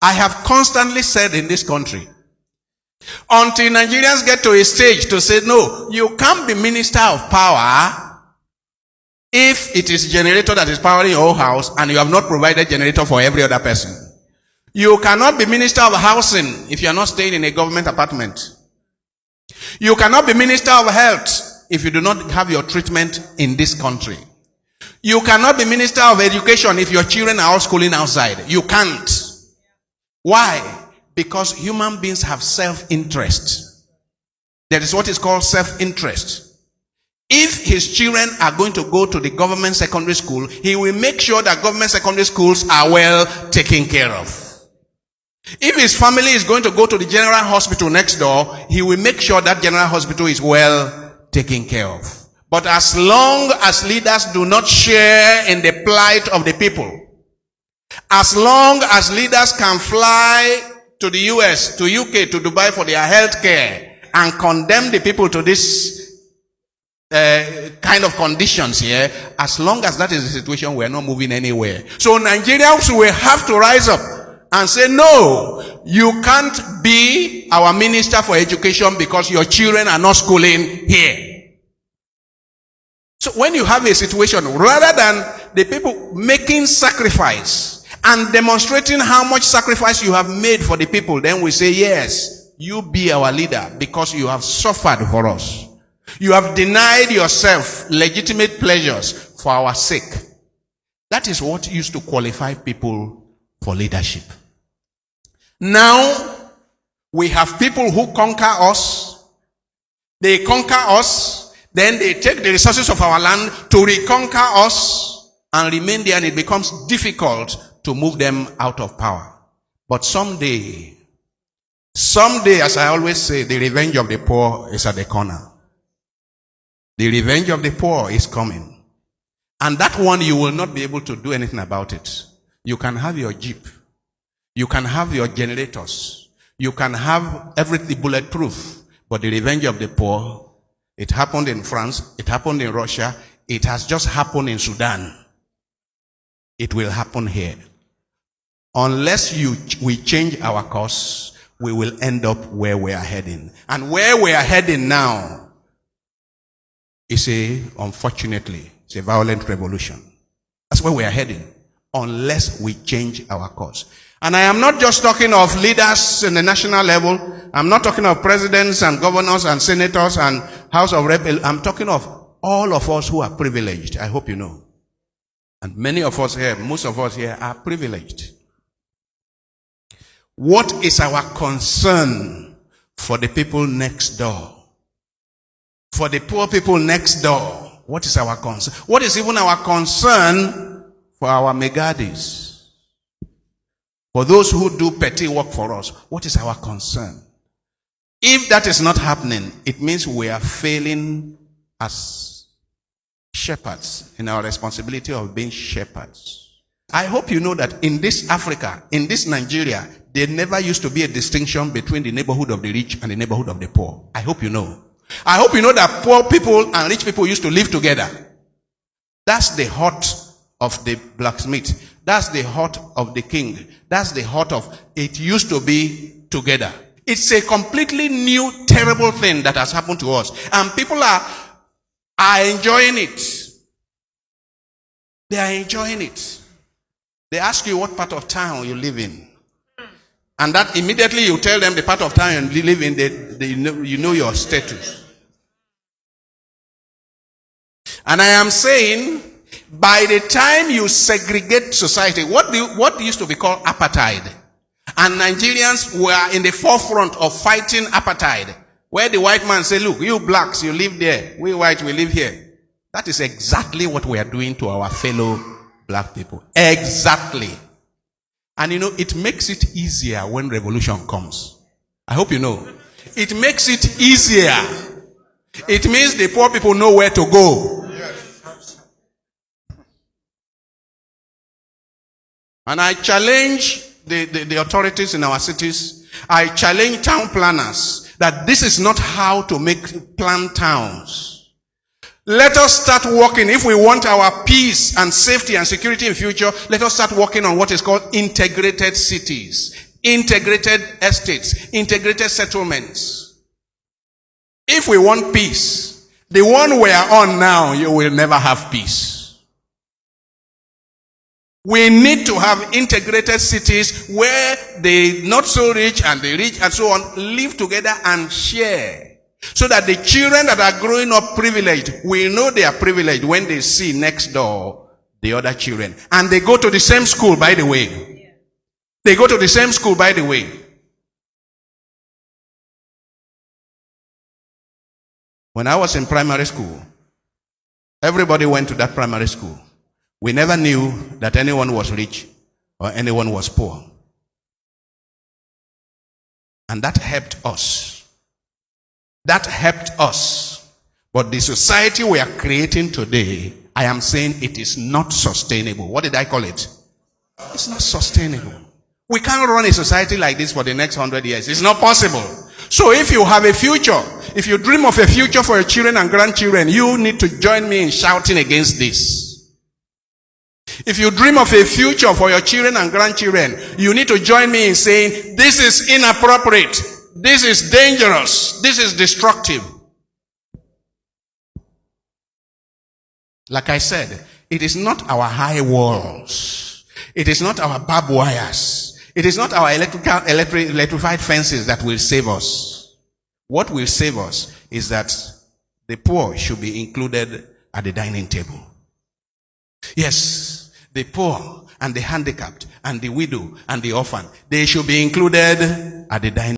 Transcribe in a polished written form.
I have constantly said in this country, until Nigerians get to a stage to say, no, you can't be minister of power if it is generator that is powering your whole house and you have not provided generator for every other person. You cannot be minister of housing if you are not staying in a government apartment. You cannot be minister of health if you do not have your treatment in this country. You cannot be minister of education if your children are all schooling outside. You can't. Why? Because human beings have self-interest. There is what is called self-interest. If his children are going to go to the government secondary school, he will make sure that government secondary schools are well taken care of. If his family is going to go to the general hospital next door, he will make sure that general hospital is well taken care of. But as long as leaders do not share in the plight of the people, as long as leaders can fly to the US, to UK, to Dubai for their health care and condemn the people to this kind of conditions here, as long as that is the situation, we are not moving anywhere. So Nigerians will have to rise up and say, no, you can't be our minister for education because your children are not schooling here. So when you have a situation, rather than the people making sacrifice and demonstrating how much sacrifice you have made for the people, then we say, yes, you be our leader because you have suffered for us. You have denied yourself legitimate pleasures for our sake. That is what used to qualify people for leadership. Now, we have people who conquer us. They conquer us. Then they take the resources of our land to reconquer us and remain there, and it becomes difficult to move them out of power. But someday, as I always say, the revenge of the poor is at the corner. The revenge of the poor is coming. And that one, you will not be able to do anything about it. You can have your jeep. You can have your generators. You can have everything bulletproof. But the revenge of the poor, it happened in France. It happened in Russia. It has just happened in Sudan. It will happen here. Unless we change our course, we will end up where we are heading. And where we are heading now is unfortunately, it's a violent revolution. That's where we are heading, unless we change our course. And I am not just talking of leaders in the national level. I'm not talking of presidents and governors and senators and House of Reps. I'm talking of all of us who are privileged. I hope you know. And many of us here, most of us here are privileged. What is our concern for the people next door? For the poor people next door, what is our concern? What is even our concern for our megadis? For those who do petty work for us, what is our concern? If that is not happening, it means we are failing as shepherds in our responsibility of being shepherds. I hope you know that in this Africa, in this Nigeria, there never used to be a distinction between the neighborhood of the rich and the neighborhood of the poor. I hope you know. I hope you know that poor people and rich people used to live together. That's the heart of the blacksmith. That's the heart of the king. That's the heart of it used to be together. It's a completely new, terrible thing that has happened to us. And people are enjoying it. They are enjoying it. They ask you what part of town you live in. And that immediately you tell them the part of town you live in, you know your status. And I am saying, by the time you segregate society, what used to be called apartheid, and Nigerians were in the forefront of fighting apartheid, where the white man say, look, you blacks, you live there. We white, we live here. That is exactly what we are doing to our fellow black people. Exactly. And you know, it makes it easier when revolution comes. I hope you know. It makes it easier. It means the poor people know where to go. And I challenge the authorities in our cities. I challenge town planners that this is not how to plan towns. Let us start working. If we want our peace and safety and security in future, let us start working on what is called integrated cities. integrated estates, integrated settlements. If we want peace, the one we are on now, you will never have peace. We need to have integrated cities where the not so rich and the rich and so on live together and share. So that the children that are growing up privileged will know they are privileged when they see next door the other children. And they go to the same school, by the way. They go to the same school, by the way. When I was in primary school, everybody went to that primary school. We never knew that anyone was rich or anyone was poor. And that helped us. That helped us. But the society we are creating today, I am saying it is not sustainable. What did I call it? It's not sustainable. We can't run a society like this for the next 100 years. It's not possible. So if you have a future, if you dream of a future for your children and grandchildren, you need to join me in shouting against this. If you dream of a future for your children and grandchildren, you need to join me in saying, this is inappropriate, this is dangerous, this is destructive. Like I said, it is not our high walls, it is not our barbed wires, it is not our electrified fences that will save us. What will save us is that the poor should be included at the dining table. Yes, the poor and the handicapped and the widow and the orphan, they should be included at the dining table.